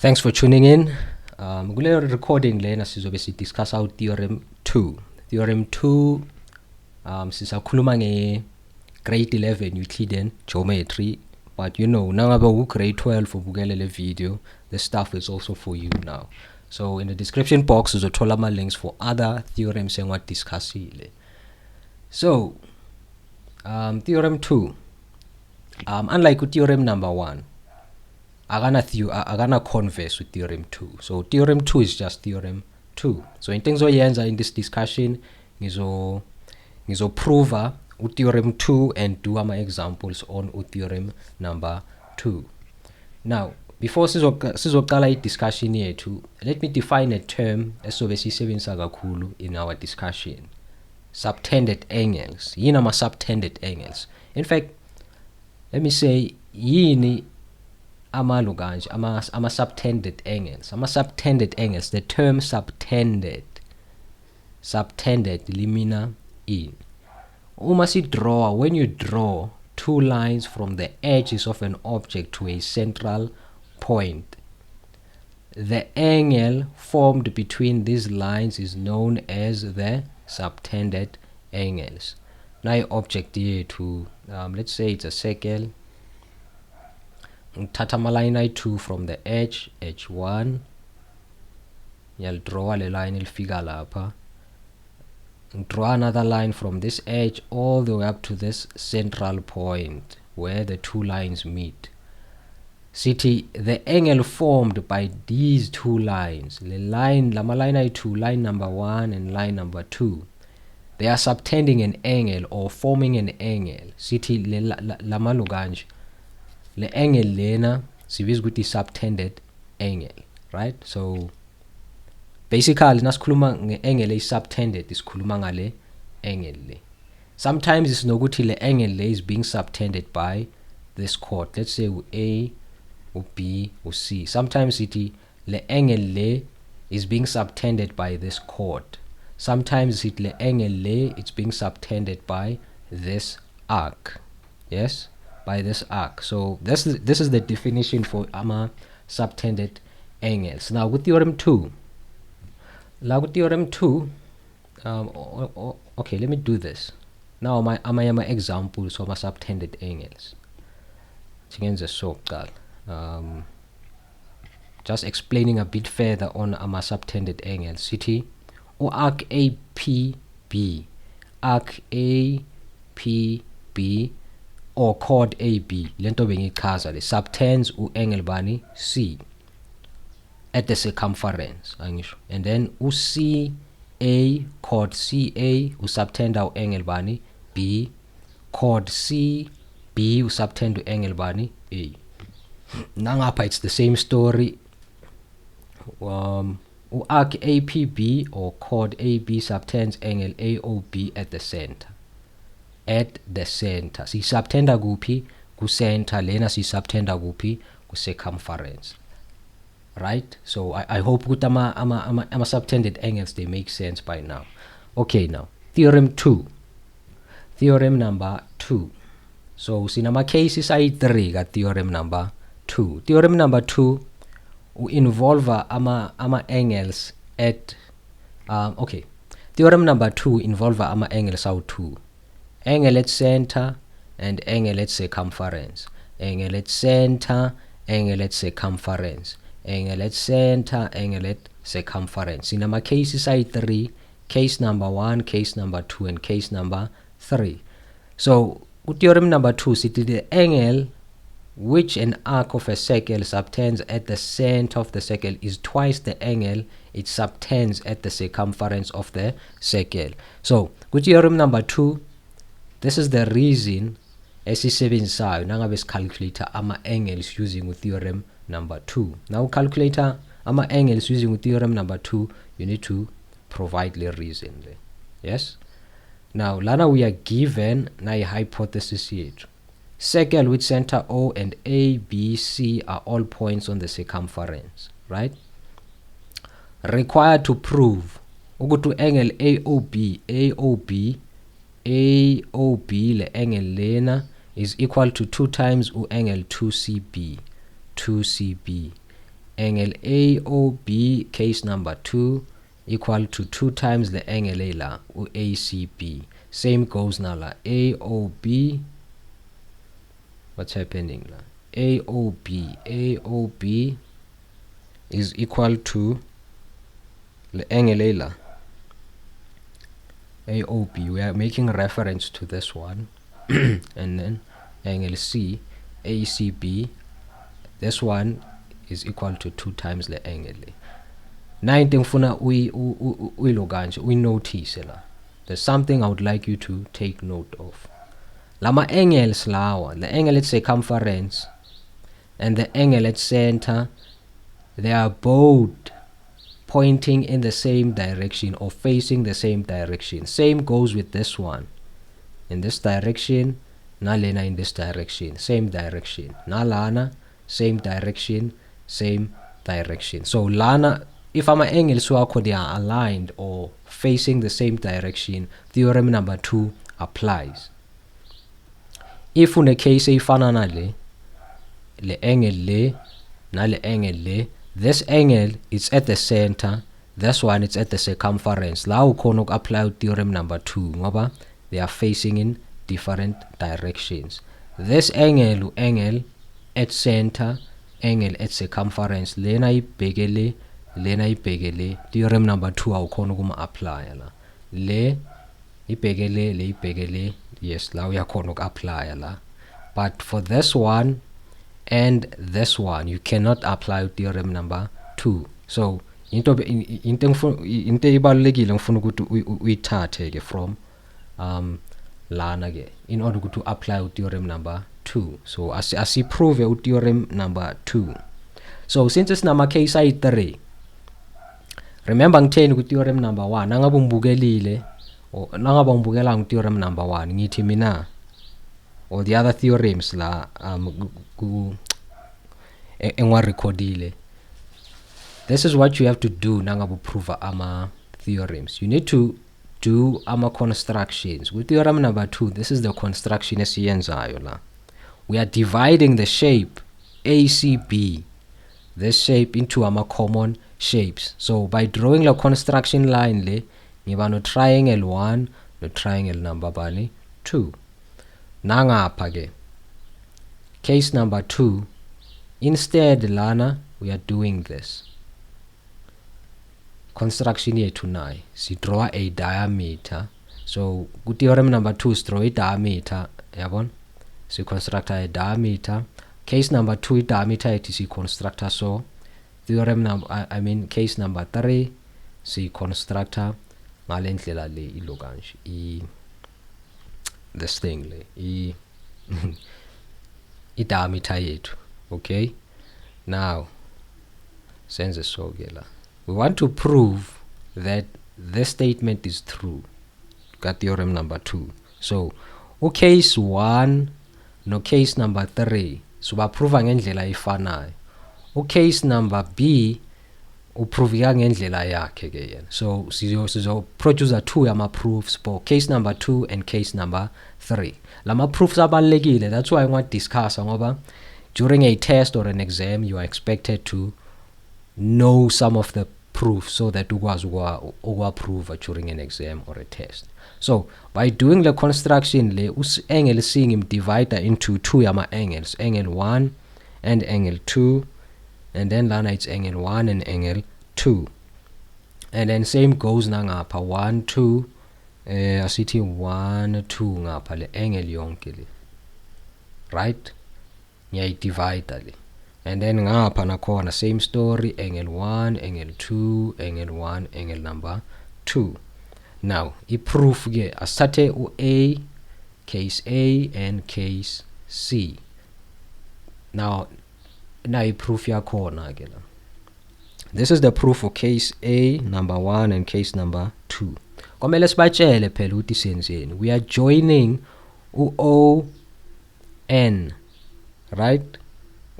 Thanks for tuning in. Kule recording lena sizobe discuss out theorem 2. Theorem 2 sisakhuluma nge grade 11 Euclidean geometry, but you know nangabe u grade 12 ubukele le video, the stuff is also for you now. So in the description box uzothola ama links for other theorems engiwadiscussile. So theorem 2, unlike theorem number 1, akana converse with theorem 2. So theorem 2 is just theorem 2. So into engizoyenza in this discussion ngizoprova theorem 2 and do ama examples on theorem number 2. Now before sizoqala i-discussion yethu, let me define a term esobe siyisebenzisa kakhulu in our discussion. Subtended angles. Yini ama subtended angles? In fact, let me say yini ama subtended angles. Ama subtended angles, the term subtended limina in. When you draw two lines from the edges of an object to a central point, the angle formed between these lines is known as the subtended angles. Now object yethu, let's say it's a circle. Ngithatha ama line ayi-2 from the edge, h1, ngiyalidraw le line elifika lapha. Draw another line from this edge all the way up to this central point where the two lines meet. Sithi the angle formed by these two lines, lama line ayi-2, line number 1 and line number 2, they are subtending an angle or forming an angle. Sithi lamalo kanje, le angle lena sibiza ukuthi subtended angle, right? So basically nasikhuluma nge-angle eyi-subtended isikhuluma ngale angle le. Sometimes it's nokuthi le angle le is being subtended by this chord. Let's say A, B, C. Sometimes iti le angle le is being subtended by this chord. Sometimes it le angle le it's being subtended by this arc. Yes, by this arc. So this is the definition for ama subtended angles. Now with theorem 2, okay, let me do this. Now my examples of my subtended angles. Just explaining a bit further on my subtended angles. City or arc APB, arc APB or chord AB, lento bengichaza le subtends u-angle bani C at the circumference, and then CA, chord CA subtend u-angle bani B, chord CB subtend u-angle bani A. Nangapha it's the same story. Arc APB or chord AB subtends angle AOB at the center. At the center. Si subtenda kuphi ku center, lena si subtenda kuphi ku circumference. Right? So I hope ukuthi ama subtended angles they make sense by now. Okay, now theorem 2. Theorem number 2. So sinama cases ayi-3 ka theorem number 2. Theorem number 2 involve ama angles at okay. Theorem number 2 involve ama angles awu-2. Angle at center and angle at circumference. Angle at center, angle at circumference. Angle at center, angle at circumference. In our cases I3, case number 1, case number 2, and case number 3. So theorem number 2, the angle which an arc of a circle subtends at the center of the circle is twice the angle it subtends at the circumference of the circle. So theorem number 2, this is the reason esisebenzisayo nangabe calculator ama angles using theorem number 2. Now calculator ama angles using theorem number 2, you need to provide the reason there. Yes. Now lana we are given na hypothesis yethu. Circle with center O and A, B, C are all points on the circumference, right? Required to prove ukuthi angle AOB le angle lena is equal to 2 times angle 2CB angle AOB case number 2 equal to 2 times the angle A la ACB. Same goes now la AOB. What's happening la? AOB is equal to the angle A la AOB. We are making reference to this one. And then angle C ACB, this one is equal to 2 times the angle A. Now ngifuna uyilo kanje uyinotice la. There's something I would like you to take note of. Lama angles lawa, the angle at circumference and the angle at center, they are both pointing in the same direction or facing the same direction. Same goes with this one. In this direction, nalena in this direction, same direction. Nalana, same direction, same direction. So lana, if ama angles wako they are aligned or facing the same direction, theorem number 2 applies. If in a case ifana na le angle le na le angle le, this angle is at the center, this one is at the circumference. La ukhona apply theorem number 2 ngoba they are facing in different directions. This angle at center, angle at circumference, lena ibhekele theorem number 2 awukhona ukuma apply la. Le ibhekele, yes, la uyakhona uku apply la. But for this one and this one, you cannot apply theorem number 2. So into ibalulekile ngifuna ukuthi uyithathe ke from lana ke in order to apply theorem number 2. So asiprove theorem number 2. So since it's nama case ayi3, remember ngitheni ku theorem number 1 nangabe umbukelile or nangabe umbukelanga theorem number 1 ngithi mina or the other theorems la engwa recordile. This is what you have to do nangabe prove ama theorems. You need to do ama constructions. With theorem number 2, this is the construction esiyenzayo la. We are dividing the shape ACB, this shape, into ama common shapes. So by drawing the construction line le, ngiba no triangle 1 no triangle number 2. Nangapha ke case number 2, instead lana we are doing this construction yethu nayo, si draw a diameter. So ku theorem number 2 draw a diameter, yabona, si construct a diameter. Case number 2 diameter yethu si construct so. Theorem number case number 3 si construct ngalendlela le ilo kanje this thing le I diameter yethu. Okay, now sense so ke la, we want to prove that this statement is true. Got theorem number 2. So case 1 no case number 3 so baprove ngendlela ifanayo. Case number B uprove ngendlela yakhe ke yena. So sizo produce 2 ama proofs for case number 2 and case number 3. Lama proofs abalulekile, that's why I want to discuss ngoba during a test or an exam you are expected to know some of the proofs so that ukwazi ukwa-prove during an exam or a test. So by doing the construction le angle seeing him divider into 2 yama angles, angle 1 and angle 2, and then lana it's angle 1 and angle 2, and then same goes nangapha 1 2 asithi 1 2 ngapha le angle yonke le, right, ngiyayidivide le. And then ngapha nakhona same story, angle 1 angle 2 angle 1 angle number 2. Now i-proof ke asithathe u-A, case A and case C. Now i-proof yakhona ke la. This is the proof for case A number 1 and case number 2. Komele sibatshele phela ukuthi senzeni. We are joining u-O N, right?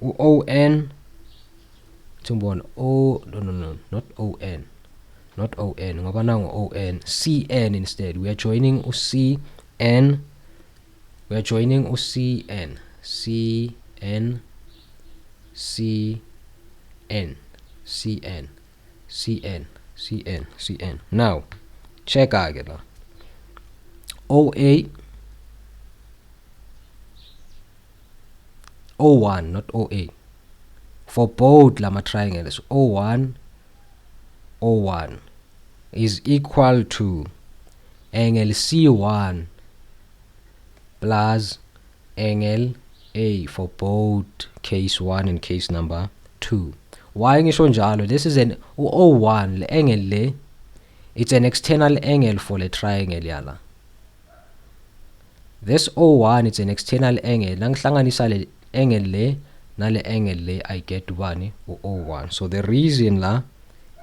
U-O-N tumbona no not O-N, not O-N ngoba nangu O-N, C-N instead. We are joining u-C-N, we are joining u-C-N, C-N, C-N. Cn, Cn, Cn, Cn. Now check again la. OA, O1, not OA. For both lama triangles, O1, O1 is equal to angle C1 plus angle A for both case 1 and case number 2. Why ngisho njalo? This is an O1, le angle le, it's an external angle for the triangle yala. This O1 is an external angle. Nangihlanganisa le angle le nale angle le, I get one O1. So the reason la,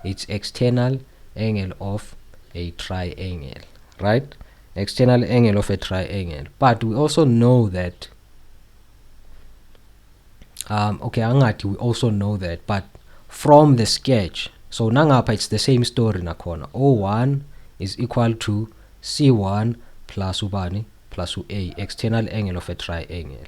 it's external angle of a triangle, right? External angle of a triangle. But we also know that we also know that, but from the sketch, so nangapha it's the same story nakhona. O1 is equal to C1 plus ubani plus A, external angle of a triangle.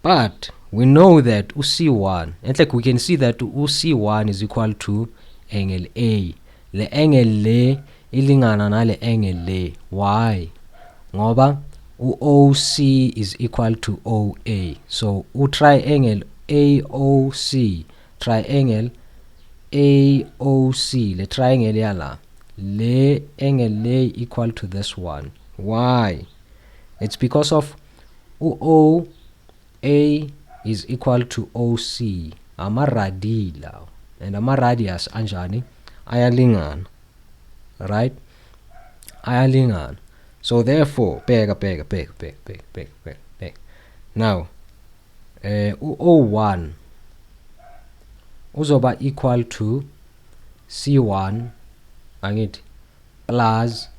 But we know that C1, and like we can see that C1 is equal to angle A. Le angle le ilingana na le angle le. Why? Ngoba OC is equal to OA. So triangle AOC, triangle AOC, le triangle yala, le angle le equal to this one. Why? It's because of OA is equal to OC. Ama radila, and ama radius anjani ayalingana, right? Ayalingana. So therefore, bheka. Now O1 uzoba equal to C1 angithi plus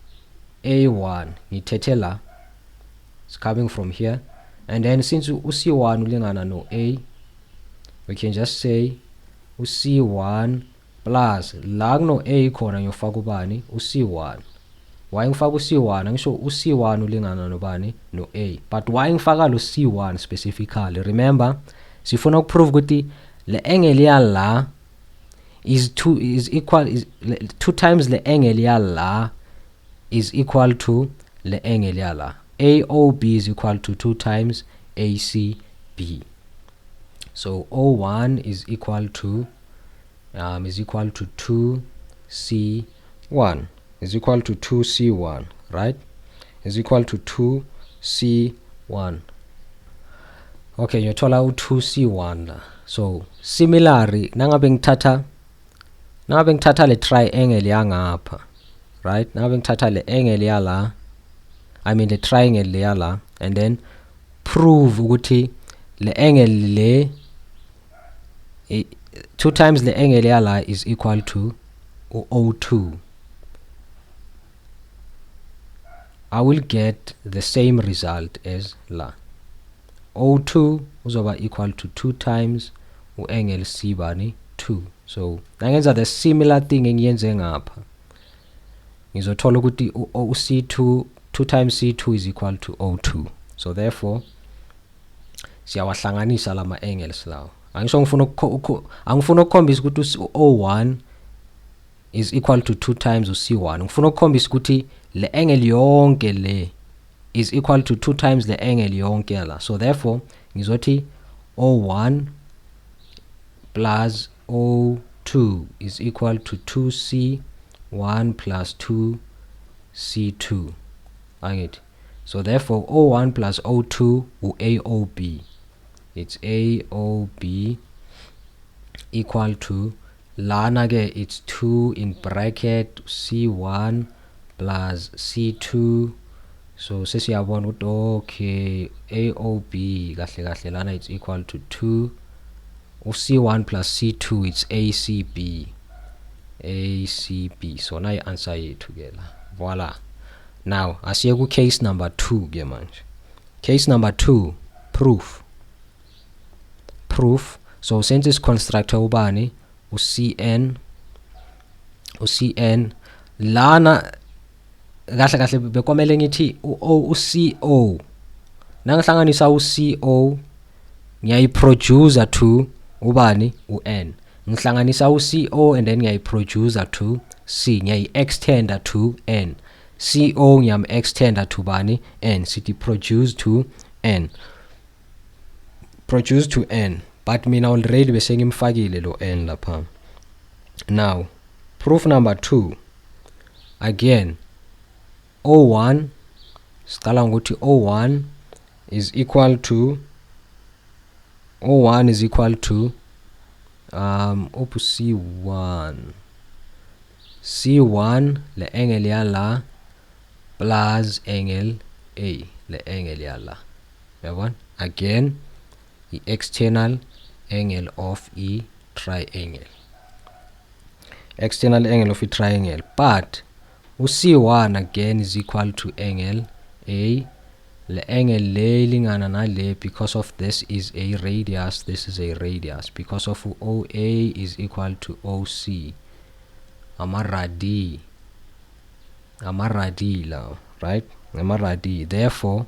A1, ngithethe la, it's coming from here, and then since C1 ulingana no A, we can just say C1 plus la kuno A khona ngiyofaka ubani C1. Why ngifaka C1? Angisho C1 ulingana nobani no A, but why ngifaka lo C1 specifically? Remember, sifuna ukuprove ukuthi le angle ya la is 2 times the angle ya la is equal to the angle ya la. AOB is equal to 2 times ACB. So O1 is equal to 2C1 is equal to 2C1, right? Is equal to 2C1. Okay, yothola u2C1 la. So similarly, nangabe ngithatha le triangle yangapha, right? Nangabe ngithatha le angle yala, I mean the triangle yala, and then prove ukuthi le angle le 2 times the angle yala is equal to O2. I will get the same result as la. O2 uzoba equal to 2 times angle C bani 2. So nangenza the similar thing engiyenze ngapha, ngizothola ukuthi C2 2 times C2 is equal to O2. So therefore siyawahlanganisa lama angles lawo. Angisho angifuna ukukhombisa ukuthi O1 is equal to 2 times C1. Ngifuna ukukhombisa ukuthi le angle yonke le is equal to 2 times the angle yonke la. So therefore ngizothi O1 plus O2 is equal to 2C1 plus 2C2. Angithi? So therefore O1 plus O2 AOB. It's AOB equal to lana ke it's 2 in bracket C1 plus C2. So sesiyabona ukuthi okay, AOB kahle lana it's equal to 2 C1 plus C2, it's ACB. So now you answer it together. Voila. Now asiye ku case number 2 ke manje. Case number 2, proof. So since it's constructor ubani uCN lana kahle bekomele ngithi uCO nangihlanganisa uCO ngiyayiproducer to ubani uN. ngihlanganisa u-CO and then ngiyayiproducer to C, ngiyayi-extender to N. CO ngiyam-extender to bani? N. Sithi produce to N. Produce to N. But mina already bese ngimfakile lo N lapha. Now, proof number 2. Again, O1, siqala ngokuthi O1 is equal to C1 le angle yala plus angle A le angle yala. Yabona? Again, the external angle of a triangle. External angle of a triangle. But C1 again is equal to angle A. The angle lingana na le, because of this is a radius, this is a radius. Because of OA is equal to OC. Amaradi la, right? Amaradi. Therefore,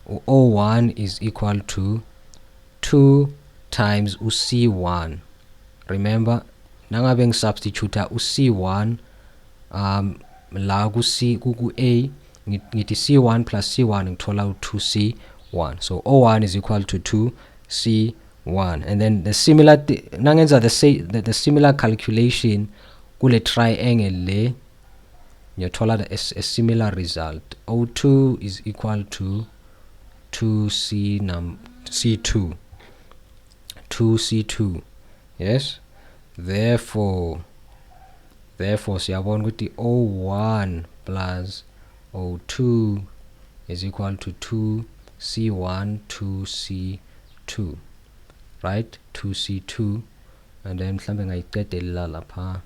O1 is equal to 2 times C1. Remember, nangabe ngisubstitute C1 la ku C ku A, ngithi C1 plus C1 ngithola u2C1. So O1 is equal to 2C1. And then the similar nangenza the similar calculation kule triangle le, ngiyothola a similar result. O2 is equal to 2C2. Yes, therefore siyabona ukuthi O1 plus O2 is equal to 2C1 2C2, right? 2C2. And then mhlambe ngayiqedelela lapha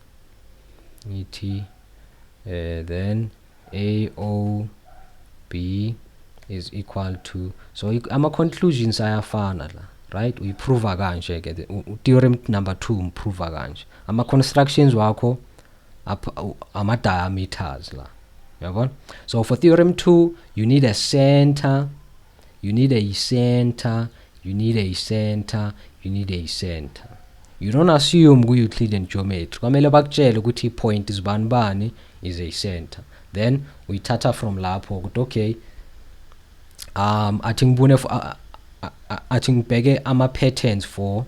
ngithi then AOB is equal to, so ama conclusions ayafana la, right? Uyiprove kanje ke theorem number 2 improve kanje. Ama constructions wakho ama diameters la, yabona? So for theorem 2 you need a center, you need a center, you need a center, you need a center. You don't assume ku Euclidean geometry kwamele bakutshele ukuthi point is bani is a center. Then we tata from lapho ukuthi okay, athi ngibheke ama patterns for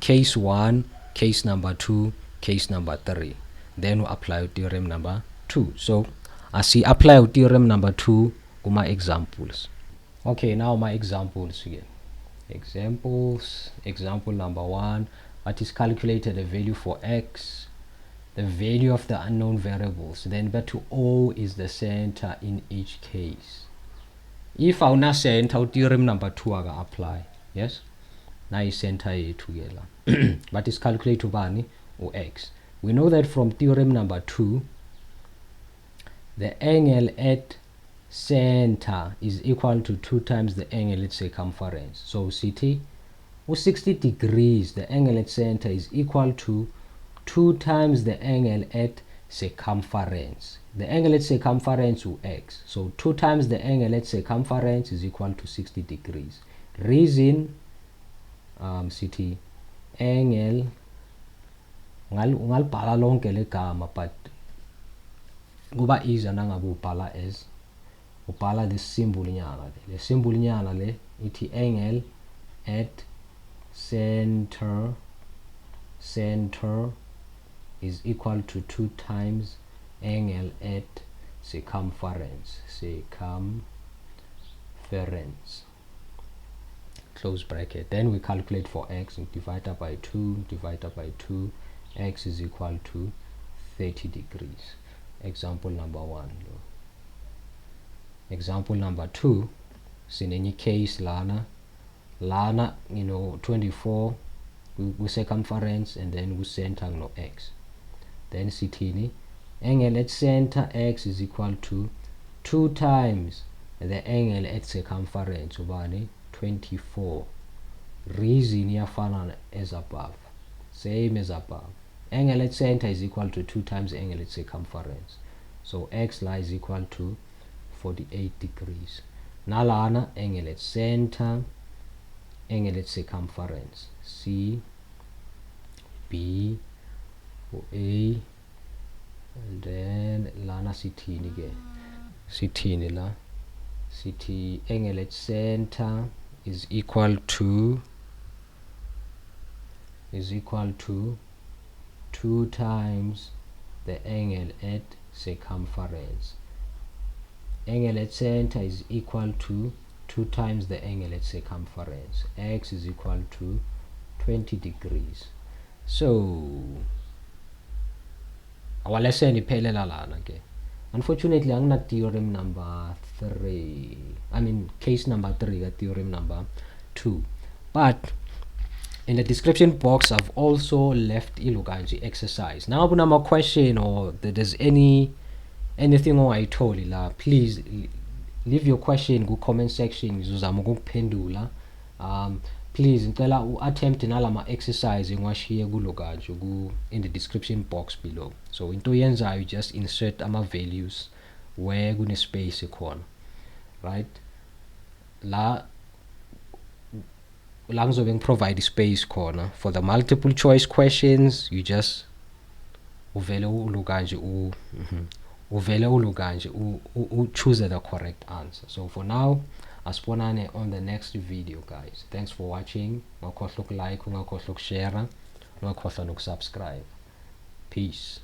case 1, case number 2, case number 3. Then we apply theorem number 2. So as we apply theorem number 2 kuma examples. Okay, now my examples again. Examples. Example number 1. What is calculated the value for x, the value of the unknown variables, then but to O is the center in each case. If our center, theorem number 2 aga apply. Yes, now is center A together. But it's calculated to bani or x. We know that from theorem number 2, the angle at center is equal to 2 times the angle at circumference. So CT, 60 degrees, the angle at center is equal to 2 times the angle at circumference. The angle at circumference is x. So 2 times the angle at circumference is equal to 60 degrees. Reason, CT, angle, ungalibhala lonke legama, but kuba easy nangabe ubhala as ubhala this symbol nyana le symbol nyana le ithi angle at center is equal to 2 times angle at circumference, close bracket. Then we calculate for x and divide by 2, x is equal to 30 degrees. Example number 1. Example number 2, in any case lana, you know, 24 we circumference and then we center no x. Then sitini angle at center x is equal to 2 times the angle at circumference ubani 24. Reason yafana as above, same as above. Angle at center is equal to 2 times angle at circumference, so x lies equal to 48 degrees. Nalana angle at center, angle at circumference, C B A, and then lana sithini ke, sithini la, sithi angle at center is equal to 2 times the angle at circumference. Angle at center is equal to 2 times the angle at circumference. X is equal to 20 degrees. So our lesson iphelela lana ke. Unfortunately angina theorem number 3, I mean case number 3 theorem number 2, but in the description box I've also left ilukanji exercise. Now kunama question or there's anything I told la, please leave your question ku comment section, ngizozama ukuphendula. Please ngicela attempt nalama exercise ngiwashiye kulokanji in the description box below. So into yenzayo, just insert ama values where kune space khona, right? La ngizobe ngiprovide space corner for the multiple choice questions. You just uvele choose the correct answer. So for now, asibonane on the next video, guys. Thanks for watching. Ungakhohlwa ukulike, ungakhohlwa ukushare, ungakhohlwa nokusubscribe. Peace.